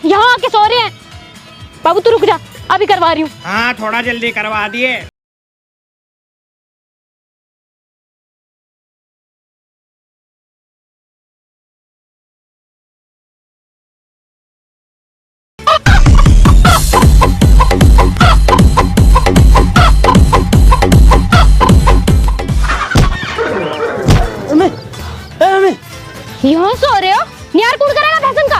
यहाँ आके सो रहे हैं। बाबू तू रुक जा, अभी करवा रही हूँ। हाँ थोड़ा जल्दी करवा दिए। यहाँ सो रहे हो? नियार कौन करेगा भैंसन का?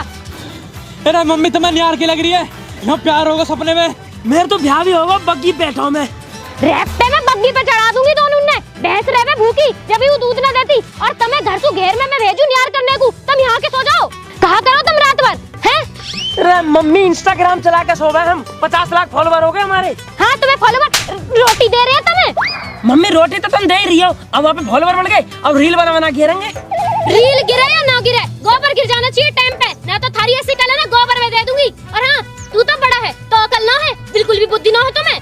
अरे मम्मी तुम्हें नियार की लग रही है। यहाँ प्यार होगा सपने में, मेरे तो ब्याह भी होगा। बग्गी बैठा हूँ मैं। रेफ्टे में बग्गी पे चढ़ा दूंगी दोनों ने। भैंस रहे भूखी जब वो दूध न देती, और तुम्हें घर से घेर में मैं भेजू नियार करने को, तुम यहाँ के सो जाओ। कहा करो तुम रात भर हैं? अरे मम्मी इंस्टाग्राम चला के सो गए हम। 50 लाख फॉलोवर हो गए हमारे। हाँ तुम्हें फॉलोवर रोटी दे रहे हैं तुम्हें। मम्मी रोटी तो तुम दे ही रही हो, अब वहाँ पे फॉलोवर बढ़ गए। अब रील बना घेरेंगे। रील गिरे या ना गिरे, गोबर गिर जाना चाहिए टाइम पे, ना तो थारी ऐसी कल है ना गोबर में दे दूंगी। और हाँ तू तो बड़ा है तो अकल ना है, बिल्कुल भी बुद्धि ना है तुम्हें।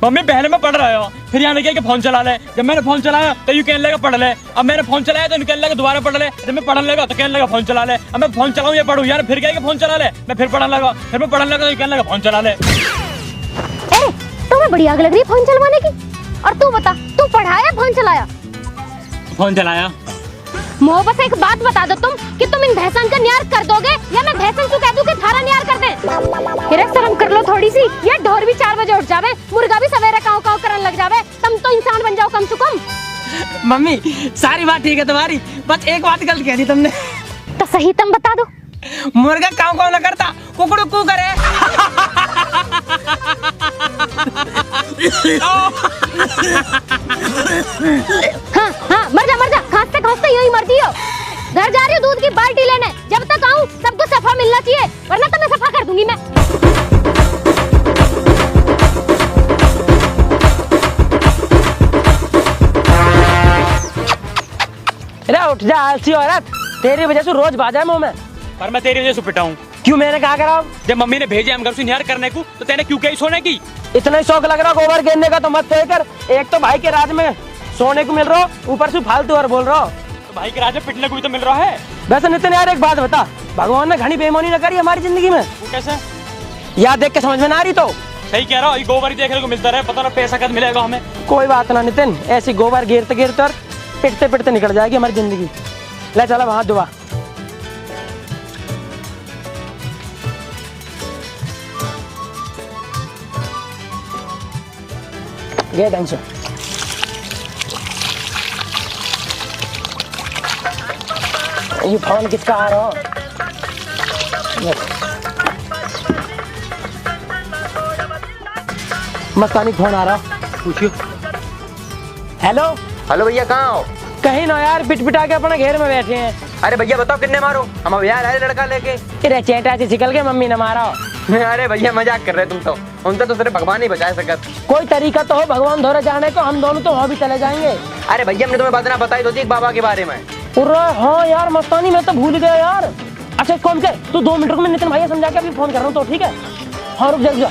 मम्मी पहले मैं पढ़ रहा हूँ, फिर यहाँ लगे कि फोन चला ले। जब मैंने फोन चलाया तो यू कहने लगा पढ़ ले। अब मैंने फोन चलाया तो कहने लगा दोबारा पढ़ ले। जब मैं पढ़ने लगा तो कहने लगा फोन चला ले। अब मैं फोन चलाऊँ या पढ़ूँ यार, फिर कहेगा फोन चला ले। मैं फिर पढ़ने लगा, फिर मैं पढ़ने लगा तो कहने लगा फोन चला ले। अरे तुम्हें बड़ी आग लग रही है फोन चलवाने की। और तू बता, तू पढ़ाया फोन चलाया? फोन चलाया। मोह बस एक बात बता दो तुम कि तुम इन भैंसन का न्यार कर दोगे या मैं भैंसन को कह दूं कि थारा न्यार कर दे। फिर शर्म कर लो थोड़ी सी। ये ढोर भी 4 बजे उठ जावे, मुर्गा भी सवेरे काव काव करने लग जावे, तुम तो इंसान बन जाओ कम से कम। मम्मी सारी बात ठीक है तुम्हारी, बस एक बात गलत कह दी तुमने। तो सही तुम बता दो। मुर्गा काव काव न करता, कुकड़ू कू करे। हाँ हाँ मर जा, खांसते खांसते यही मरती हो। घर जा रही हो दूध की बाल्टी लेने, जब तक आऊँ सबको सफा मिलना चाहिए, वरना तो मैं सफा कर दूंगी मैं। अरे उठ जा आलसी औरत, तेरी वजह से रोज बाजा है मुंह में। पर मैं तेरी वजह से पिटा हूँ। क्यों? मैंने कहा करा? जब मम्मी ने भेजे हम घर से निहार करने को, तो तेने क्यों कही सोने की? इतना ही शौक लग रहा गोबर गिरने का तो मत कर। एक तो भाई के राज में सोने को मिल रहा, ऊपर से फालतू और बोल रहा हो। तो भाई के राज में पिटने को भी तो मिल रहा है। वैसे नितिन यार एक बात बता, भगवान ने घनी बेईमानी न करी हमारी जिंदगी में? वो कैसे? याद देख के समझ में ना आ रही तो? सही कह रहा हो, गोबर ही देखने को मिलता रहे, पता ना पैसा कब मिलेगा हमें। कोई बात ना नितिन, ऐसी गोबर गिरते गिरते और पिटते पिटते निकल जाएगी हमारी जिंदगी। ले चला वहां दुआ। ये ढंग से ये फोन किसका आ रहा हो? मस्तानी फोन आ रहा, पूछियो। हेलो हेलो भैया कहाँ हो? कहीं ना यार, पिट पिटा के अपने घेर में बैठे हैं। अरे भैया बताओ कितने मारो, हम अब यार आए लड़का लेके। तेरे चेटा से निकल के मम्मी ने मारा। अरे भैया मजाक कर रहे तुम तो, उनसे तो सिर्फ भगवान ही बचा सकत। कोई तरीका तो हो भगवान धोरे जाने को, हम दोनों तो वहाँ भी चले जाएंगे। अरे भैया हमने तुम्हें बात ना बताई तो थी एक बाबा के बारे में। हाँ यार मस्तानी, मैं तो भूल गया यार। अच्छा कौन कर, तू 2 मिनट को मैं नितिन भैया समझा के अभी फोन कर रहा हूँ तो ठीक है? हाँ रुक जा।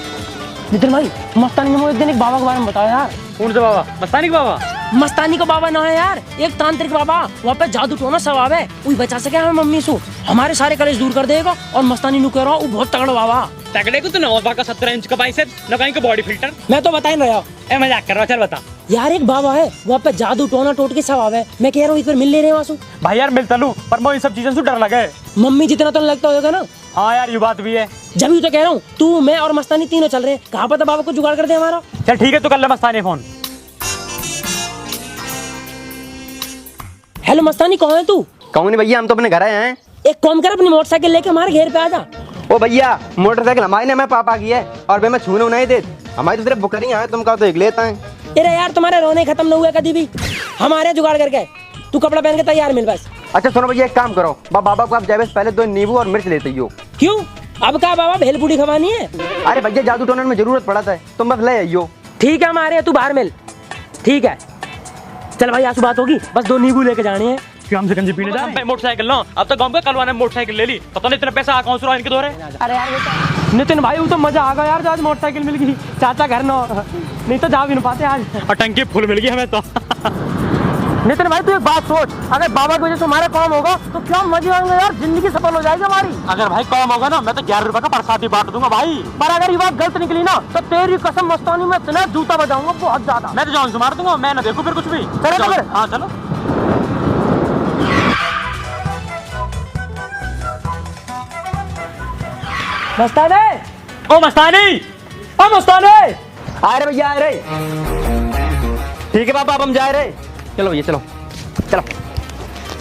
नितिन भाई मस्तानी ने मुझे एक दिन एक बाबा के बारे में बताया यार। कौन सा बाबा? मस्तानी का बाबा? मस्तानी का बाबा ना है यार, एक तांत्रिक बाबा, वहाँ पे जादू टोना स्वभाव है, वही बचा सके हमें मम्मी से, हमारे सारे कलेश दूर कर देगा। और मस्तानी नु कह रहा हूँ बहुत तगड़ा बाबा। तगड़े को तो नौबा का 17 इंच का बाइसेप, न कहीं का बॉडी फिल्टर। मैं तो बता ही नहीं रहा, ए मजाक कर रहा, चल बता यार। एक बाबा है वहाँ पे जादू टोना टोट के स्वभाव है, मैं कह रहा हूँ एक बार मिल ले रहे हैं भाई यार। मिलता लू पर मैं इन सब चीजों से डर लगे। मम्मी जितना तो लगता होगा ना। हाँ यार ये बात भी है, जब तो कह रहा हूँ तू मैं और मस्तानी तीनों चल रहे हैं, कहाँ पता बाबा को जुगाड़ कर दे हमारा। चल ठीक है तो कर ले मस्तानी फोन। हेलो मस्तानी कौन है तू? कहूँ नहीं भैया, हम तो अपने घर आए हैं। एक काम कर, अपनी मोटरसाइकिल लेके हमारे घेर पे आ जा। ओ भैया मोटरसाइकिल हमारी ने मैं पापा की है, और मैं छूने नहीं दे, हमारी तो सिर्फ बुकरी है, तुम कहो तो एक लेता है। अरे यार तुम्हारे रोने खत्म न हुआ कभी भी, हमारे जुगाड़ करके तू कपड़ा पहन के तैयार मिल बस। अच्छा सुनो भैया एक काम करो, बाबा को आप जाए पहले 2 नींबू और मिर्च लेते हो। क्यों? अब क्या बाबा भेलपूरी खवानी है? अरे भैया जादू टोनर में जरूरत पड़ा था, तुम बस ले आइयो। ठीक है हमारे, तू बाहर मिल। ठीक है चल भाई आंसू बात होगी, बस 2 नींबू लेके जाने हैं। काम से गंजी पीने जा रहे हैं। मोटरसाइकिल लो, अब तो गांव का कलवा ने मोटरसाइकिल ले ली, पता नहीं इतना पैसा कौन से इनके दौरे। अरे यार बेटा नितिन भाई वो तो मजा आ गया यार, आज मोटरसाइकिल मिल गई, चाचा घर न, नहीं तो जा भी नहीं पाते आज। और टंकी फुल मिल गई हमें तो। नितिन भाई तू एक बात सोच, अगर बाबा की वजह से हमारा काम होगा तो क्या मजे आएंगे यार, जिंदगी सफल हो जाएगी हमारी। अगर भाई काम होगा ना, मैं तो 11 रुपए का प्रसाद बांट दूंगा भाई। पर अगर ये बात गलत निकली ना तो तेरी कसम मस्तानी में इतना जूता बजाऊंगा बहुत ज्यादा। मैं तो जान से मार दूंगा, मैं ना देखूं फिर कुछ भी। चलो फिर, हाँ चलो। मस्तानी, ओ मस्तानी, ओ मस्तानी, आ रहे भैया, आ रहे। ठीक है पापा, अब हम जा रहे। चलो भैया चलो चलो,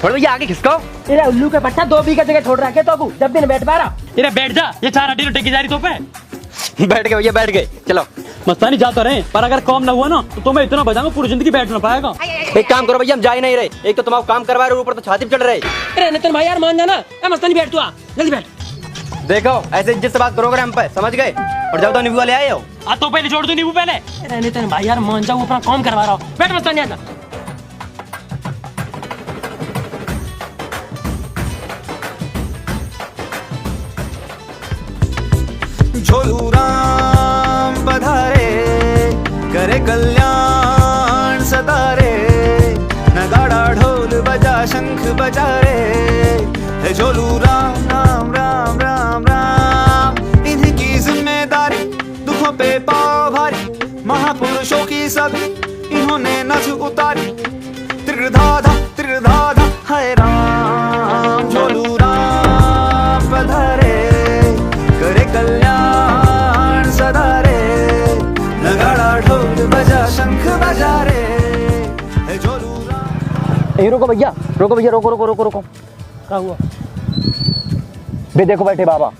थोड़ा भैया आगे खिसको। तेरे उल्लू के पट्टा 2 बीघा जगह छोड़ रखे तो जब भी न बैठ पा रहा। तेरे बैठ जा, ये 4 हड्डी टेकी जा रही तो पे। बैठ गए भैया, बैठ गए। चलो मस्तानी जा तो रहे, पर अगर काम ना हुआ ना तो मैं इतना बजाऊंगा पूरी जिंदगी बैठ ना पाएगा। एक काम करो भैया, हम जा ही नहीं रहे, एक तो तुम्हारा काम करवा रहे, ऊपर तो छाती पे चढ़ रहे। अरे नितिन भाई यार मान जाना, मस्तानी बैठ, तू आ जल्दी बैठ। देखो ऐसे इज्जत से बात करोगे हम पे, समझ गए? और जब तो नींबू वाले आए हो। तो पहले छोड़ दो नींबू पहले। अरे नितिन भाई यार मान जाओ, अपना काम करवा रहा हूँ, बैठ मस्तानी आजा। झोलू राम पधारे, करे कल्याण सतारे, नगाड़ा ढोल बजा शंख बजा रे, है झोलू राम राम राम राम राम। इन्हीं की जिम्मेदारी, दुखों पे पाव भारी, महापुरुषों की सभी इन्होंने नथ उतारी। त्रिधाधा है राम, झोलू राम पधारे, करे कल्याण सदारे, नगाड़ा ढोल बजा शंख बजा रे, है झोलू राम। रुको भैया, रुको भैया, रोको रोको रोको रोको। क्या हुआ? बे देखो बैठे बाबा।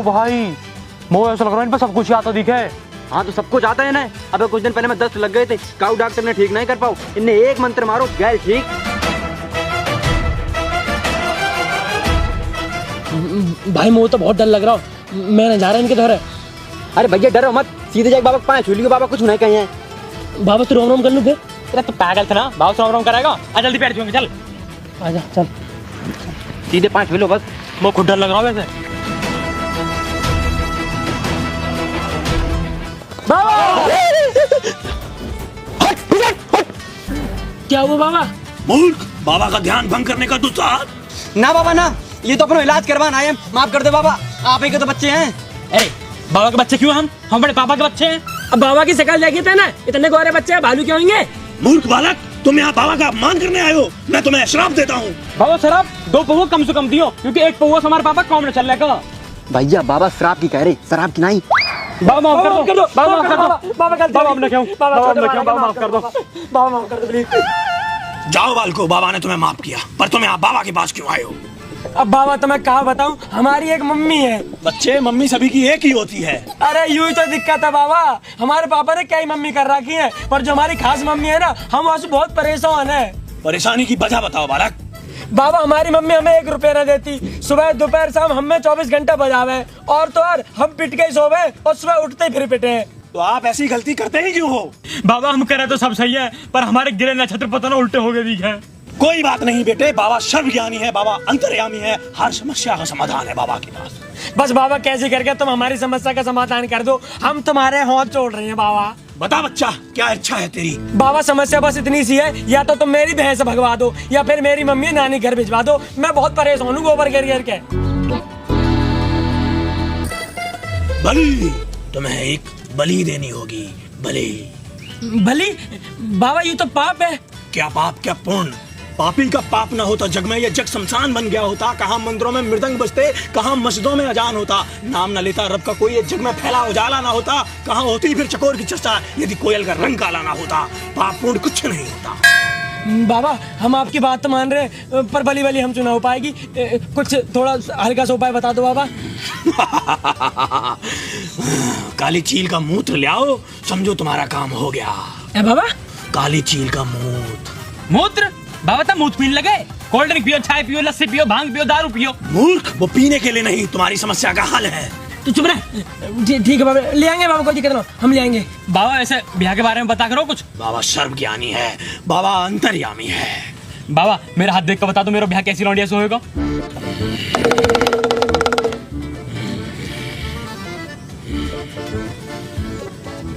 भाई मुझे ऐसा लग रहा है इन पर सब कुछ आता दिखे। हाँ तो सब कुछ आता है ना। अबे कुछ दिन पहले मैं 10 लग गए थे, काऊ डॉक्टर ने ठीक नहीं कर पाओ, इनने एक मंत्र मारो गैल ठीक। भाई मुझे तो बहुत डर लग रहा, मैं न जा रहा इनके घर। अरे भैया डरो मत, सीधे जाके बाबा के पाँव छू लियो, बाबा कुछ नहीं कहे हैं। बाबा से रोम रोम कर लूं फिर? तेरा तो पागल था ना, बाबा से रोम रोम कराएगा। आ जल्दी बैठ जाओगे, चल आजा चल, सीधे 5 छू लो बस। मुझे खुद डर लग रहा है वैसे। क्या हुआ बाबा? मूर्ख, बाबा का ध्यान भंग करने का दुस्साहस। ना बाबा ना, ये तो अपना इलाज करवाना है, माफ कर दे बाबा, आप ही के तो बच्चे हैं। अरे बाबा के बच्चे क्यों? हम बड़े पापा के बच्चे हैं। अब बाबा की शक्ल देखी थे ना, इतने गोरे बच्चे हैं, भालू क्यों होंगे? मूर्ख बालक, तुम यहाँ बाबा का अपमान करने आए हो, मैं तुम्हें श्राप देता हूँ। बाबा शराब 2 पौवा कम से कम दियो, क्योंकि 1 पौवा से हमारे पापा काम न चल रहा। भैया बाबा शराब की कह रहे, शराब की नहीं। बाबा माफ कर दो, बाबा माफ कर दो, बाबा हमने क्यों, बाबा माफ कर दो, बाबा माफ कर दो प्लीज। जाओ बालको, बाबा ने तुम्हें माफ किया, पर तुम यहाँ बाबा के पास क्यों आए हो? अब बाबा तुम्हें कहा बताऊं, हमारी एक मम्मी है। बच्चे, मम्मी सभी की एक ही होती है। अरे यूं ही तो दिक्कत है बाबा, हमारे पापा ने कई मम्मी कर रखी है, पर जो हमारी खास मम्मी है ना, हम वहाँ से बहुत परेशान है। परेशानी की वजह बताओ बालक। बाबा हमारी मम्मी हमें 1 रुपया न देती, सुबह दोपहर शाम हमें 24 घंटा बजावे, और तो और हम पिट के सोवे और सुबह उठते ही फिर पिटे। तो आप ऐसी गलती करते ही क्यों हो? बाबा हम करे तो सब सही है, पर हमारे गिरे नक्षत्र पता ना उल्टे हो गए दिखे। कोई बात नहीं बेटे, बाबा सर्वज्ञानी है, बाबा अंतर्यामी है, हर समस्या का समाधान है बाबा के पास। बस बाबा कैसे करके तुम हमारी समस्या का समाधान कर दो, हम तुम्हारे हाथ जोड़ रहे हैं बाबा। बता बच्चा, क्या इच्छा है तेरी? बाबा समस्या बस इतनी सी है, या तो तुम मेरी भैंस भगवा दो, या फिर मेरी मम्मी नानी घर भिजवा दो। मैं बहुत परेशान हूँ गोबर गिर के। बलि, तुम्हें एक बलि देनी होगी। बलि? बलि? बाबा ये तो पाप है। क्या पाप क्या पुण्य? पापी का पाप ना होता जग में, ये जग शमशान बन गया होता। कहाँ मंदिरों में मृदंग बजते, कहाँ मस्जिदों में अजान होता। नाम ना लेता रब का कोई, ये जग में फैला उजाला ना होता। कहाँ होती फिर चकोर की चर्चा, यदि कोयल का रंग काला ना होता। पाप पूर्ण कुछ नहीं होता। बाबा हम आपकी बात तो मान रहे, पर भली भली हम चुना हो पाएगी, कुछ थोड़ा हल्का सा उपाय बता दो बाबा। काली चील का मूत्र ले आओ, समझो तुम्हारा काम हो गया। बाबा काली चील का मूत्र बाबा तब मूत्र पीने लगे। कोल्ड ड्रिंक पियो, चाय पियो, लस्सी पियो, भांग पियो, दारू पियो। मूर्ख, वो पीने के लिए नहीं, तुम्हारी समस्या का हल है। तो चुप रहे। ठीक है बाबा, ले आएंगे बाबा, कोई दिक्कत ना, हम ले आएंगे। बाबा ऐसे ब्याह के बारे में बता करो कुछ। बाबा सर्वज्ञानी है, बाबा अंतर्यामी है। बाबा मेरा हाथ देख कर बता दो, मेरा ब्याह कैसी लौंडिया से होएगा।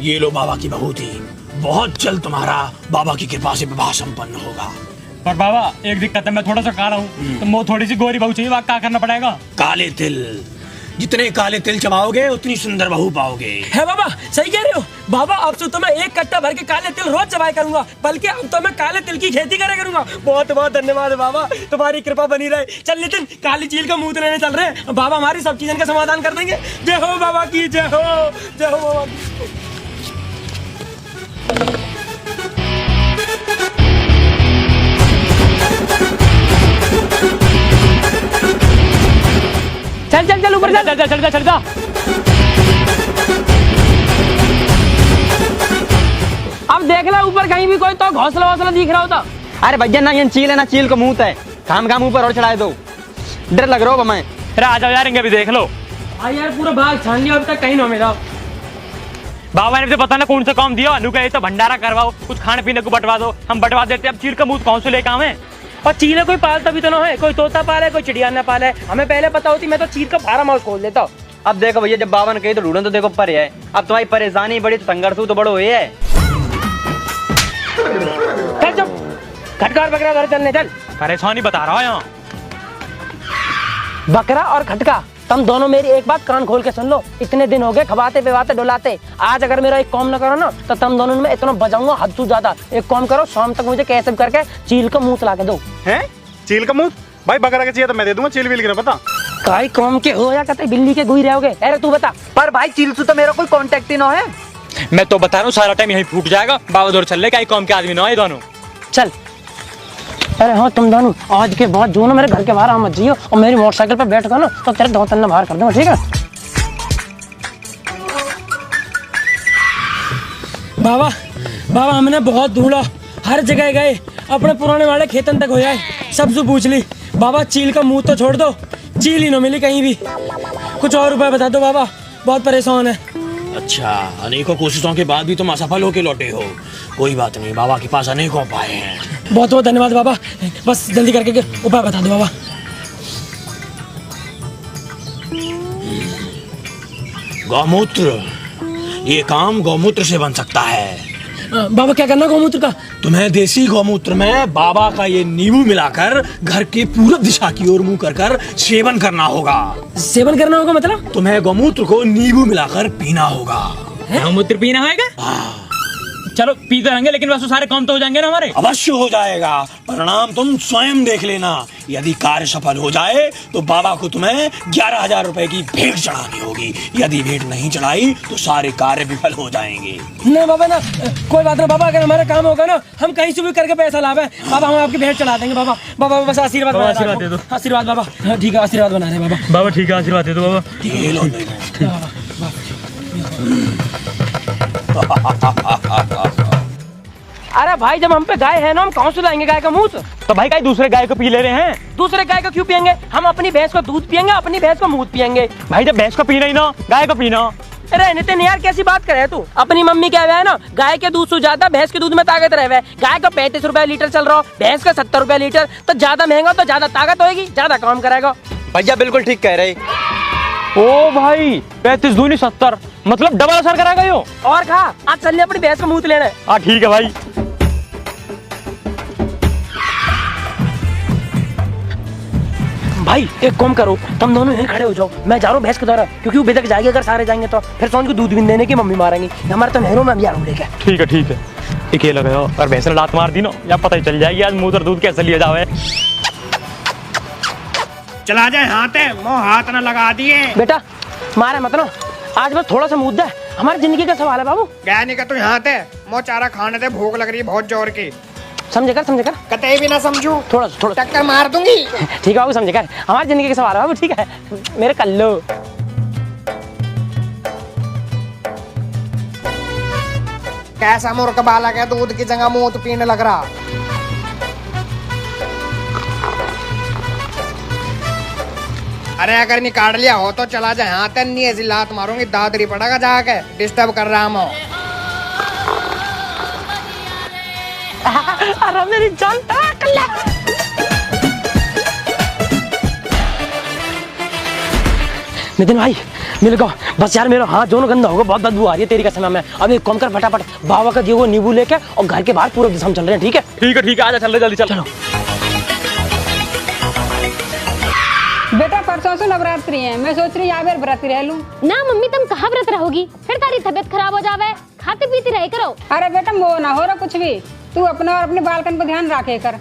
ये लो बाबा की बहूती, बहुत जल्द तुम्हारा बाबा की कृपा से विवाह संपन्न होगा। पर बाबा एक दिक्कत है, मैं थोड़ा सा काला हूँ, तो मुझे थोड़ी सी गोरी बहू चाहिए, क्या करना पड़ेगा। काले तिल, जितने काले तिल चबाओगे उतनी सुंदर बहू पाओगे। है बाबा, सही कह रहे हो बाबा। अब तो मैं 1 कट्टा भर के काले तिल रोज चबाया करूंगा, बल्कि अब तो मैं काले तिल की खेती करा करूंगा। बहुत बहुत धन्यवाद बाबा, तुम्हारी कृपा बनी रहे। चल नितिन, काली चील का मुंह लेने चल रहे हैं, बाबा हमारी सब चीजों का समाधान कर देंगे। जय हो बाबा की, जय हो, जय हो बाबा की। चल चल चल ऊपर चल चल चल चल जा। अब देख ले ऊपर कहीं भी कोई तो घोंसला वोसला दिख रहा होता। अरे भैया ना ये चील है ना चील का मुंह है, काम ऊपर और चढ़ाए दो, डर लग रहा हो मैं। अरे आ जाओ यार, इनके भी देख लो। हाँ यार पूरा बाग छान लिया, अभी तक कहीं ना मिला। बाबा ने तो पता ना कौन सा काम दिया, अनु कहे तो भंडारा करवाओ, कुछ खाने पीने को बंटवा दो, हम बंटवा देते। अब चील का मुंह कौन से लेकर आवे। और चील कोई पालता भी तो ना है, कोई तोता पाले, कोई चिड़िया न पाले। हमें पहले पता होती, मैं तो चील का फार्म हाउस खोल देता। अब देखो भैया, जब बाबा ने कही तो ढूंढो तो देखो पर है। अब तुम्हारी परेशानी बड़ी तो संघर्ष तो बड़ो ये है। चल चुप, खटका बकरा घर चलने चल। परेशानी बता रहा है यहाँ। बकरा और खटका, तुम दोनों मेरी एक बात कान खोल के सुन लो। इतने दिन हो गए खवाते पिवाते डुलाते, आज अगर मेरा एक काम न करो ना तो तुम दोनों में इतना बजाऊंगा हद से ज्यादा। एक काम करो, शाम तक मुझे कैसे करके चील का मुंह ला के दो। हैं? चील का मुंह? भाई बकरा का चाहिए तो मैं दे दूंगा, चील विल के पता। काई काम के हो या कहते बिल्ली के गुई रहोगे। अरे तू बता। पर भाई चील से तो मेरा कोई कांटेक्ट ही ना है। मैं तो बता रहा हूँ, सारा टाइम यहीं फूक जाएगा। बाबा दौड़ चल ले, कहीं काम के आदमी ना है दोनों। चल। अरे हाँ तुम दोनों आज के बाद जो ना मेरे घर के बाहर मत जियो, और मेरी मोटरसाइकिल पर बैठ कर ना तो तेरे दो तन्ना बाहर कर दूंगा, ठीक है। बाबा बाबा हमने बहुत ढूंढा, हर जगह गए, अपने पुराने वाले खेतन तक हो जाए, सबसे पूछ ली। बाबा चील का मुंह तो छोड़ दो, चील ही ना मिली कहीं भी। कुछ और उपाय बता दो बाबा, बहुत परेशान है। अच्छा, अनेकों कोशिशों के बाद भी तुम असफल होके लौटे हो। कोई बात नहीं, बाबा के पास अनेकों उपाय हैं। बहुत बहुत धन्यवाद बाबा, बस जल्दी करके उपाय बता दो बाबा। गौमूत्र, ये काम गौमूत्र से बन सकता है। बाबा क्या करना गौमूत्र का? तुम्हें देसी गौमूत्र में बाबा का ये नींबू मिलाकर घर के पूरब दिशा की ओर मुंह कर सेवन करना होगा। सेवन करना होगा मतलब? तुम्हें गौमूत्र को नींबू मिलाकर पीना होगा। गौमूत्र पीना होगा? चलो पीते रहेंगे, लेकिन वैसे सारे काम तो हो जाएंगे ना हमारे। अवश्य हो जाएगा, परिणाम तुम स्वयं देख लेना। यदि कार्य सफल हो जाए तो बाबा को तुम्हें 11,000 रुपए की भेंट चढ़ानी होगी। यदि भेंट नहीं चढ़ाई तो सारे कार्य विफल हो जाएंगे। नहीं बाबा ना, कोई बात नहीं बाबा, अगर हमारा काम होगा ना हम कहीं से भी करके पैसा लाभ है बाबा, हम आपकी भेंट चढ़ा देंगे बाबा। बाबा बस आशीर्वाद आशीर्वाद दे दो। आशीर्वाद बाबा, ठीक है आशीर्वाद बना रहे बाबा। बाबा ठीक है, आशीर्वाद दे दो बाबा। ये लो अरे भाई जब हम पे गाय है ना, हम कहाँ से लाएंगे गाय का मुंह? तो भाई कहीं दूसरे गाय को पी ले रहे हैं। दूसरे गाय को क्यों पियेंगे? हम अपनी भैंस को दूध पियेंगे, अपनी भैंस को मूत पियेंगे। भाई जब भैंस को पीना ही ना, गाय को पीना। अरे नितिन यार कैसी बात करे तू? अपनी मम्मी क्या है ना, गाय के दूध से ज्यादा भैंस के दूध में ताकत रहे। गाय का 35 रुपए लीटर चल रहा हो, भैंस का 70 रुपए लीटर, तो ज्यादा महंगा तो ज्यादा ताकत होगी, ज्यादा काम करेगा। भैया बिल्कुल ठीक कह रहे। ओ भाई 35 दूनी 70, मतलब डबल असर कराएगा यो। और खा, आज चलिए अपनी भैंस का मूत लेने। हाँ ठीक है भाई। भाई एक काम करो, तुम दोनों यहीं खड़े हो जाओ, मैं जा रहा हूँ भैंस के द्वारा, क्योंकि वो बेतक जाएगी, अगर सारे जाएंगे तो फिर सोन को दूध भी देने की मम्मी मारेंगी, हमारे तो नहरों में भी आऊँ लेके। ठीक है अकेला गया और भैंस ने लात मार दी ना, या पता ही चल जाएगी आज मुंह तर दूध कैसे लिया जावे। चला जाए हाथ है, मुँह हाथ न लगा दिए। बेटा मारे मत ना, आज बस थोड़ा सा मुद्दा है, हमारी जिंदगी का सवाल है बाबू। गया नहीं का तू हाथ है, मुँह चारा खाने दे, भूख लग रही है बहुत जोर की। समझे कर कतई भी ना समझू, थोड़ा टक्कर मार दूंगी। ठीक है बाबू, समझे कर, हमारी जिंदगी का सवाल है बाबू, ठीक है मेरे कल्लो। कैसा मूर्ख बालक है, दूध की जगह मुंह तो पीने लग रहा। अरे अगर निकाल लिया हो तो चला जाए, हाथ नहीं ऐसी लात मारूंगी, दादरी पड़ेगा जाके, डिस्टर्ब कर रहा हूँ। अरे मेरी जान कल्ला। नितिन भाई मिल गो, बस यार मेरा हाथ दोनों गंदा होगा, बहुत बदबू आ रही है तेरी कसम में। अब एक काम कर फटाफट बाबा का दिए वो नींबू लेके और घर के बाहर पूरे दिशा में चल रहे हैं। ठीक है आजा, चल रहे जल्दी चलो। बेटा परसों से नवरात्रि है, मैं सोच रही यहाँ व्रत रह लूं। ना मम्मी तुम कहाँ व्रत रहोगी, फिर तारी तबीयत खराब हो जावे, खाते पीते रहे करो। अरे बेटा वो ना हो रहा कुछ भी, तू अपना और अपने बालकन को ध्यान रखे कर।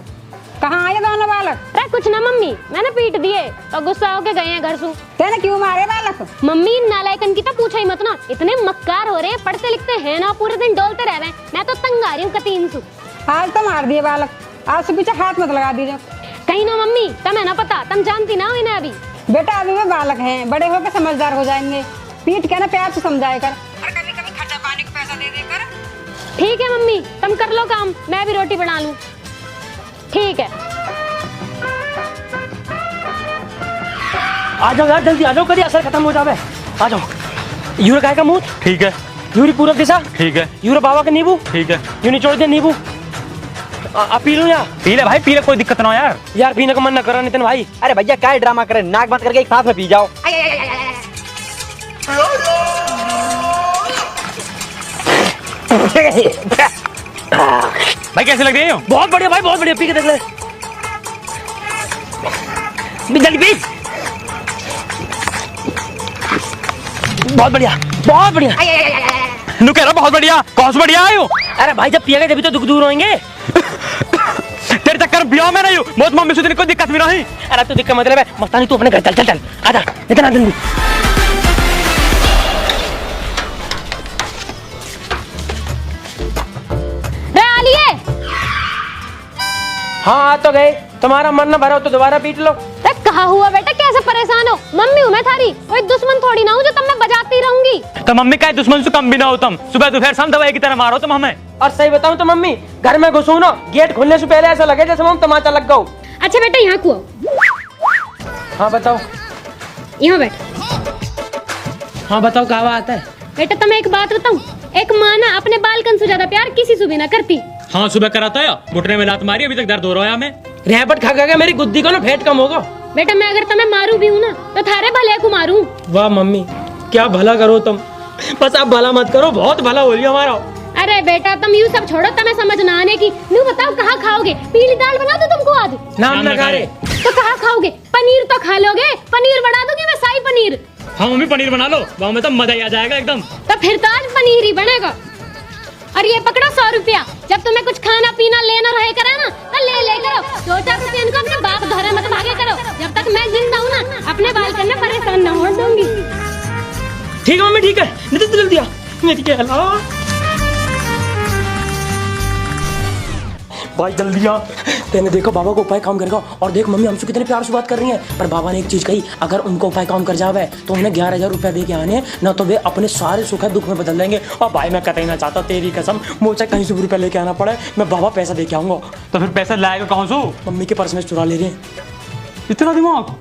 कहाँ आए दोनों बालक? अरे कुछ ना मम्मी, मैंने पीट दिए तो गुस्सा होके गए हैं घर से। तेने क्यों मारे बालक? मम्मी नालायकन की तो पूछा ही मत ना, इतने मक्कार हो रहे, पढ़ते लिखते हैं ना, पूरे दिन डोलते रहे, मैं तो तंग आ रही हूँ कतीन से। आज तो मार दिए बालक, आज से पीछे हाथ मत लगा दीजिए कहीं ना मम्मी, तुम्हें ना पता, तुम जानती ना हो इन्हें अभी। बेटा अभी वे बालक हैं, बड़े होकर समझदार हो जाएंगे, पीट के ना प्यार से समझाए कर और कभी कभी खर्चा पानी का पैसा दे देकर। ठीक है मम्मी, तुम कर लो काम, मैं भी रोटी बना लूं। ठीक है आ जाओ यार जल्दी आ जाओ, कभी असर खत्म हो जावे। आ जाओ। यूरे गाय का मुंह ठीक है, यूरी पूरब दिशा ठीक है, यूरे बाबा का नींबू ठीक है। यूं निचोड़ दे नींबू। आप पी लो यार। पी ले भाई, पी ले, कोई दिक्कत ना हो यार। यार पीने का मन न करो नितिन भाई। अरे भैया क्या ड्रामा करे, नाक बंद करके एक साथ में पी जाओ। भाई कैसे लग रही है? बहुत बढ़िया भाई, बहुत बढ़िया, पी के देख ले। जल्दी पी। बहुत बढ़िया, बहुत बढ़िया। नु कह रहा बहुत बढ़िया, कौन सा बढ़िया आयो? अरे भाई जब पिएगा तभी तो दुख दूर होंगे। तेरे चक्कर ब्याह में नहीं हूँ, बहुत मम्मी से कोई दिक्कत भी नहीं। अरे तो दिक्कत मतलब है, मस्तानी तू अपने घर चल चल चल, आजा इतना जल्दी। हाँ आ तो गए, तुम्हारा मन न भरा हो तो दोबारा पीट लो। कहा हुआ बेटा, कैसे परेशान हो? मम्मी हूँ मैं थारी, कोई दुश्मन थोड़ी ना हूँ जो तुम मैं बजाती रहूंगी। तो मम्मी का दुश्मन से कम भी ना हो तुम, सुबह दोपहर शाम दवाई की तरह मारो तुम हमें। और सही बताऊं तो मम्मी, घर में घुसू ना, गेट खुलने से पहले ऐसा लगे जैसे हम तमाचा लग गओ। अच्छा बेटा यहाँ को। हाँ बताओ। यहाँ बैठ। हाँ बताओ क्या बात है? बेटा तुम्हें एक बात बताऊं, एक माँ ना अपने बालकन से ज्यादा प्यार किसी से भी ना करती। हाँ सुबह कराता है, घुटने में लात मारी, अभी तक दर्द हो रहा है हमें। रेपट खा खा मेरी गुद्दी को ना फेट कम होगा। बेटा मैं अगर तुम्हें मारू भी हूँ ना तो थारे भले को मारूं। वाह मम्मी क्या भला करो तुम, बस आप भला मत करो, बहुत भला हो लिया हमारा। अरे बेटा तुम यू सब छोड़ो, तुम्हें समझ ना आने की। नू बताओ कहाँ खाओगे? पीली दाल बना दो तुमको आज। नाम न खा रहे तो कहाँ खाओगे? पनीर तो खा लोगे, पनीर बना दूंगी मैं, शाही पनीर। हाँ मम्मी पनीर बना लो, गाँव में तो मजा ही आ जाएगा एकदम। तो फिर तो आज पनीर ही बनेगा। और ये पकड़ो 100 रुपया, जब तुम्हें कुछ खाना पीना लेना रहे करे ना तो ले करो। 2-4 रुपया इनको अपने बाप धोरे मत भागे करो, जब तक मैं जिंदा हूँ ना अपने बालकन में परेशान न हो दूंगी। ठीक है मम्मी ठीक है, नितिन जल्दी आ मेरी क्या भाई जल्दी आ। तेने देखो बाबा को उपाय काम करेगा, और देख मम्मी हमसे कितने प्यार से बात कर रही है, पर बाबा ने एक चीज कही, अगर उनको उपाय काम कर जावे तो उन्हें 11,000 रुपया दे के आने ना, तो वे अपने सारे सुख दुख में बदल देंगे। और भाई मैं कतई ना चाहता, तेरी कसम मुझे कहीं से रुपया लेके आना पड़े, मैं बाबा पैसा दे के आऊंगा। तो फिर पैसा लाएगा कहाँ से? मम्मी के पर्स में चुरा ले रहे हैं। इतना दिमाग,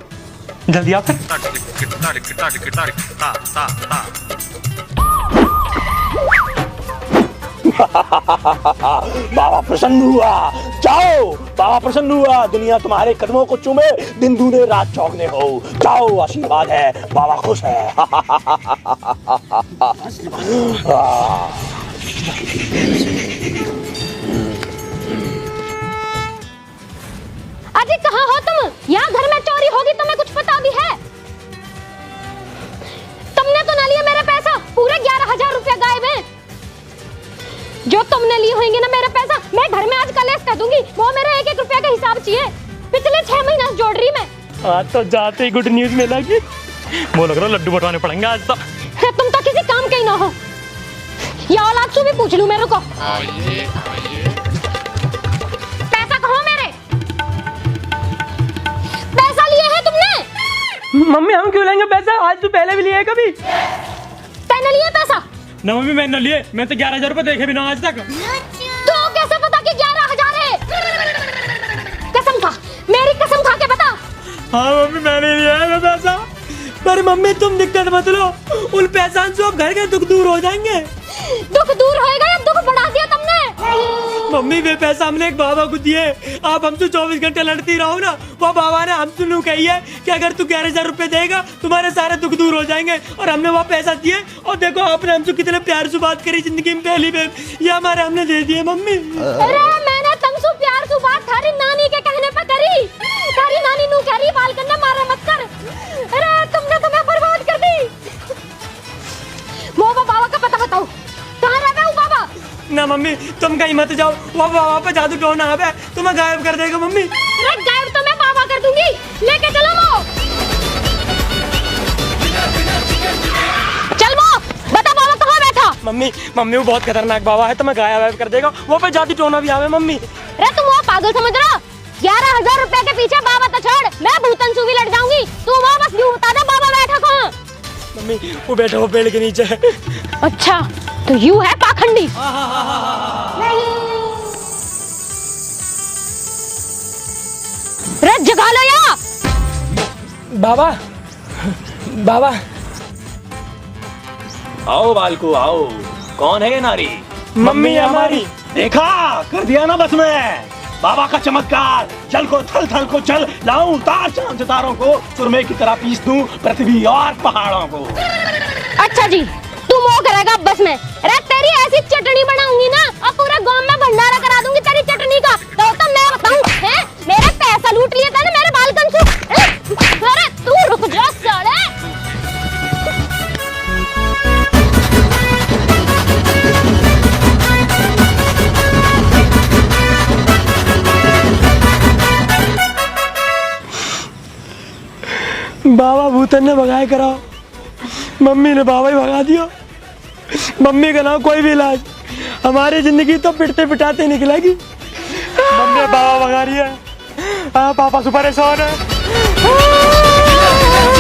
जल्दी आ फिर। बाबा प्रसन्न हुआ, जाओ बाबा प्रसन्न हुआ, दुनिया तुम्हारे कदमों को चूमे, दिन दूने रात चौगने हो, जाओ आशीर्वाद है, बाबा खुश है। अजी कहाँ हो तुम? यहाँ घर में चोरी होगी तुम्हें कुछ पता भी है? तुमने तो ना लिया मेरा पैसा, पूरे 11,000 रुपया गायब है। जो तुमने लिए होंगे ना मेरा पैसा, मैं घर में आज कलेश कर दूंगी। वो मेरा 1-1 रुपया का हिसाब चाहिए, पिछले 6 महीने से जोड़ रही मैं। आज तो जाते ही गुड न्यूज मिलेगी। वो लग रहा लड्डू बटवाने पड़ेंगे आज तो। तुम तो किसी काम के ही ना हो। या औलाद से भी पूछ लूं मेरे को। पैसा कहाँ मेरे? पैसा लिए है तुमने? मम्मी हम क्यों लेंगे पैसा? आज तू पहले भी लिया है कभी? तैने लिए पैसा? ना मम्मी मैंने लिए, मैं तो 11,000 रुपए देखे बिना आज तक। तो कैसे पता कि 11,000 है? कसम खा, मेरी कसम खा के बता। हाँ मम्मी मैंने लिया है पैसा। पर मम्मी तुम दिक्कत मत लो, उन पैसा से अब घर के दुख दूर हो जाएंगे। दुख दूर होएगा या दुख बढ़ा दिया तुमने? मम्मी वे पैसा हमने एक बाबा को दिए। आप हमसे 24 घंटे लड़ती रहो ना, वो बाबा ने हमसे नु कही है कि अगर तू 11,000 रुपए देगा तुम्हारे सारे दुख दूर हो जाएंगे। और हमने वो पैसा दिए और देखो आपने हमसे कितने प्यार से बात करी जिंदगी में पहली बार, ये हमारे हमने दे दिए मम्मी। अरे मैंने तुमसे प्यार से बात थारी नानी के कहने पर करी। थारी नानी नु कह रही बाल करना मारा मत कर। अरे तुमने तुम्हें बर्बाद कर दी। वो बाबा का पता बताओ, कहाँ रहता है वो बाबा? ना मम्मी तुम कहीं मत जाओ, वो बाबा पे जादू टोना है, तुम्हें गायब कर देगा मम्मी। अरे गायब तो मैं बाबा कर दूंगी, लेके चलो वो। चल वो बता बाबा कहाँ बैठा? मम्मी मम्मी वो बहुत खतरनाक बाबा है, तुम्हें गायब कर देगा। वो पे जादू टोना भी आवे मम्मी। अरे तुम वो पागल समझ रहा? 11,000 रुपए के पीछे बाबा तो छोड़, मैं भूतन से भी लड़ जाऊंगी। तू वहाँ बस यूं बता दे बाबा बैठा कहाँ? मम्मी वो बैठा वो पेड़ के नीचे। अच्छा तो यू है पाखंडी। अरे जगा लो या बाबा। बाबा आओ बालको आओ। कौन है ये नारी? मम्मी हमारी। देखा कर दिया ना बस में बाबा का चमत्कार। जल को थल थल को चल लाऊं, उतार चांद सितारों को, सुरमे की तरह पीस दूं पृथ्वी और पहाड़ों को। अच्छा जी तुम वो करेगा बस में। अरे तेरी ऐसी चटनी बनाऊंगी ना और पूरे गांव में भंडारा करा दूंगी तेरी चटनी का। तो मैं बताऊं हैं, मेरा पैसा लूट लिया था ना मेरे बालकन से। अरे तू रुक जा साले। बाबा भूतन ने भगाए करा, मम्मी ने बाबा ही भगा दिया। मम्मी का नाम कोई भी इलाज, हमारी जिंदगी तो पिटते पिटाते निकलेगी। मम्मी बाबा भगा रही है, पापा सुपर है।